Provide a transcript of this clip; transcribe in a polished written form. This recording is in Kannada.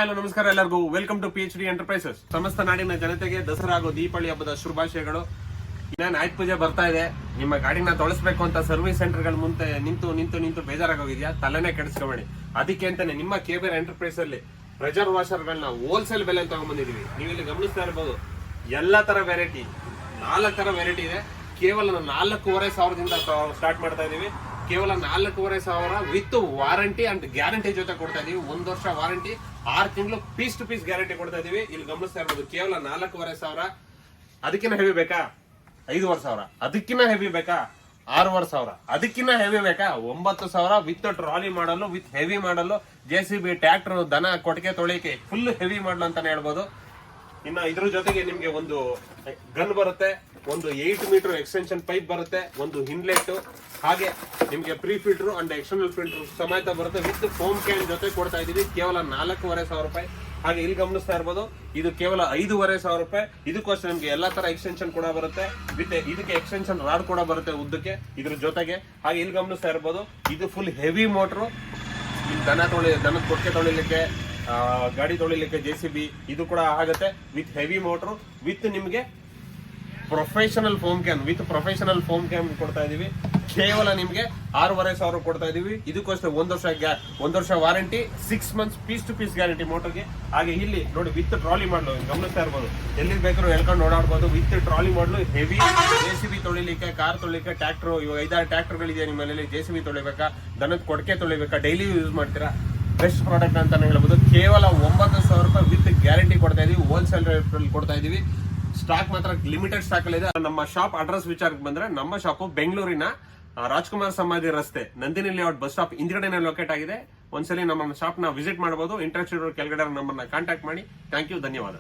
ಹಲೋ ನಮಸ್ಕಾರ ಎಲ್ಲರಿಗೂ ವೆಲ್ಕಮ್ ಟು PhD ಎಂಟರ್ಪ್ರೈಸಸ್. ಸಮಸ್ತ ನಾಡಿನ ಜನತೆಗೆ ದಸರಾ ಹಾಗೂ ದೀಪಾವಳಿ ಹಬ್ಬದ ಶುಭಾಶಯಗಳು. ಇನ್ನೇನು ಆಯ್ತು ಪೂಜೆ ಬರ್ತಾ ಇದೆ. ನಿಮ್ಮ ಗಾಡಿನ ತೊಳಸ್ಬೇಕು ಅಂತ ಸರ್ವಿಸ್ ಸೆಂಟರ್ಗಳ ಮುಂದೆ ನಿಂತು ಬೇಜಾರಾಗೋಗಿದ್ಯಾ? ತಲೆನೇ ಕೆಡಿಸ್ಕೊಬೇಡಿ. ಅದಕ್ಕೆ ಅಂತಾನೆ ನಿಮ್ಮ KBR ಎಂಟರ್ಪ್ರೈಸ್ ಅಲ್ಲಿ ಪ್ರೆಷರ್ ವಾಷರ್ ಗಳನ್ನ ಹೋಲ್ಸೇಲ್ ಬೆಲೆ ತಗೊಂಡ್ಬಂದಿದೀವಿ. ನೀವು ಇಲ್ಲಿ ಗಮನಿಸ್ತಾ ಇರಬಹುದು, ಎಲ್ಲಾ ತರ ವೆರೈಟಿ, 4 ತರ ವೆರೈಟಿ ಇದೆ. ಕೇವಲ 4,500 ಸ್ಟಾರ್ಟ್ ಮಾಡ್ತಾ ಇದೀವಿ. ಕೇವಲ 4,500 ವಿತ್ ವಾರಂಟಿ ಅಂಡ್ ಗ್ಯಾರಂಟಿ ಜೊತೆ ಕೊಡ್ತಾ ಇದೀವಿ. 1 ವರ್ಷ ವಾರಂಟಿ, 6 ತಿಂಗಳು ಪೀಸ್ ಟು ಪೀಸ್ ಗ್ಯಾರಂಟಿ ಕೊಡ್ತಾ ಇದೀವಿ. ಇಲ್ಲಿ ಗಮನಿಸ್ತಾ ಇರ್ಬೋದು, ಕೇವಲ 4,500. ಅದಕ್ಕಿಂತ ಹೆವಿ ಬೇಕಾ? 5,500. ಅದಕ್ಕಿಂತ ಹೆವಿ ಬೇಕಾ? 6,500. ಅದಕ್ಕಿಂತ ಹೆವಿ ಬೇಕಾ? 9,000 ವಿತ್ ಟ್ರಾಲಿ ಮಾಡಲು, ವಿತ್ ಹೆವಿ ಮಾಡಲು, JCB, ಟ್ರ್ಯಾಕ್ಟರ್, ದನ ಕೊಟ್ಟಿಗೆ ತೊಳಿಕೆ, ಫುಲ್ ಹೆವಿ ಮಾಡಲು ಅಂತಾನೆ ಹೇಳ್ಬೋದು. ಇನ್ನ ಇದ್ರ ಜೊತೆಗೆ ನಿಮ್ಗೆ ಒಂದು ಗನ್ ಬರುತ್ತೆ, ಒಂದು 8 ಮೀಟರ್ ಎಕ್ಸ್ಟೆನ್ಷನ್ ಪೈಪ್ ಬರುತ್ತೆ, ಒಂದು ಇನ್ಲೆಟ್, ಹಾಗೆ ನಿಮ್ಗೆ pre filter and external filter ಸಮೇತ ಬರುತ್ತೆ. ವಿತ್ ಫೋಮ್ ಕ್ಯಾನ್ ಜೊತೆ ಕೊಡ್ತಾ ಇದೀವಿ. ಕೇವಲ 4,500 ರೂಪಾಯಿ. ಹಾಗೆ ಇಲ್ಲಿ ಗಮನಿಸ್ತಾ ಇರ್ಬೋದು, ಇದು ಕೇವಲ 5,500 ರೂಪಾಯಿ. ಇದಕ್ಕೋಸ್ಕರ ನಿಮ್ಗೆ ಎಲ್ಲಾ ತರ ಎಕ್ಸ್ಟೆನ್ಷನ್ ಕೂಡ ಬರುತ್ತೆ. ವಿತ್ ಇದಕ್ಕೆ ಎಕ್ಸ್ಟೆನ್ಷನ್ ರಾಡ್ ಕೂಡ ಬರುತ್ತೆ ಉದ್ದಕ್ಕೆ ಇದ್ರ ಜೊತೆಗೆ. ಹಾಗೆ ಇಲ್ಲಿ ಗಮನಿಸ್ತಾ ಇರ್ಬೋದು, ಇದು ಫುಲ್ ಹೆವಿ ಮೋಟರ್. ಇಲ್ಲಿ ದನದ ಕೊಟ್ಟಿಗೆ ತೊಳಿಲಿಕ್ಕೆ, ಗಾಡಿ ತೊಳಿಲಿಕ್ಕೆ JCB ಇದು ಕೂಡ ಆಗುತ್ತೆ. ವಿತ್ ಹೆವಿ ಮೋಟರ್, ವಿತ್ ನಿಮ್ಗೆ ಪ್ರೊಫೆಷನಲ್ ಫೋಮ್ ಕ್ಯಾನ್ ಕೊಡ್ತಾ ಇದೀವಿ. ಕೇವಲ ನಿಮ್ಗೆ 6,500 ಕೊಡ್ತಾ ಇದೀವಿ. ಇದಕ್ಕೋಸ್ಕರ 1 ವರ್ಷ warranty, 6 months piece to piece guarantee ಮೋಟರ್ಗೆ. ಹಾಗೆ ಇಲ್ಲಿ ನೋಡಿ, ವಿತ್ ಟ್ರಾಲಿ ಮಾಡಲು ಗಮನಿಸ್ತಾ ಇರ್ಬೋದು, ಎಲ್ಲಿ ಬೇಕಾದ್ರೂ ಎಳ್ಕೊಂಡು ಓಡಾಡ್ಬೋದು. ವಿತ್ ಟ್ರಾಲಿ ಮಾಡಲು ಹೆವಿ JCB ತೊಳಿಲಿಕ್ಕೆ, ಕಾರ್ ತೊಳಿಲಿಕ್ಕೆ, ಟ್ರ್ಯಾಕ್ಟರ್, ಇವಾಗ 5-6 ಟ್ರ್ಯಾಕ್ಟರ್ಗಳಿದೆ ನಿಮ್ಮ ಮನೇಲಿ. JCB ತೊಳಿಬೇಕಾ, ದನದ ಕೊಟ್ಟಿಗೆ ತೊಳಿಬೇಕಾ, ಡೈಲಿ ಯೂಸ್ ಮಾಡ್ತೀರಾ, ಬೆಸ್ಟ್ ಪ್ರಾಡಕ್ಟ್ ಅಂತಾನೆ ಹೇಳ್ಬೋದು. ಕೇವಲ 9,000 ರೂಪಾಯಿ ವಿತ್ ಗ್ಯಾರಂಟಿ ಕೊಡ್ತಾ ಇದೀವಿ. ಹೋಲ್ಸೇಲ್ ರೇಟ್ ಕೊಡ್ತಾ ಇದೀವಿ. ಸ್ಟಾಕ್ ಮಾತ್ರ ಲಿಮಿಟೆಡ್ ಸ್ಟಾಕ್ ಅಲ್ಲಿ ಇದೆ. ನಮ್ಮ ಶಾಪ್ ಅಡ್ರೆಸ್ ವಿಚಾರಕ್ಕೆ ಬಂದ್ರೆ, ನಮ್ಮ ಶಾಪ್ ಬೆಂಗಳೂರಿನ ರಾಜ್ಕುಮಾರ್ ಸಮಾಧಿ ರಸ್ತೆ, ನಂದಿನಿ ಲೇಔಟ್ ಬಸ್ ಸ್ಟಾಪ್ ಹಿಂದ್ಗಡೆ ಲೊಕೇಟ್ ಆಗಿದೆ. ಒಂದ್ಸಲಿ ನಮ್ಮ ಶಾಪ್ ನ ವಿಸಿಟ್ ಮಾಡಬಹುದು. ಇಂಟ್ರೆಸ್ಟ್ ಇರೋ ಕೆಳಗಡೆ ನಮ್ಮನ್ನ ಕಾಂಟ್ಯಾಕ್ಟ್ ಮಾಡಿ. ಥ್ಯಾಂಕ್ ಯು, ಧನ್ಯವಾದ.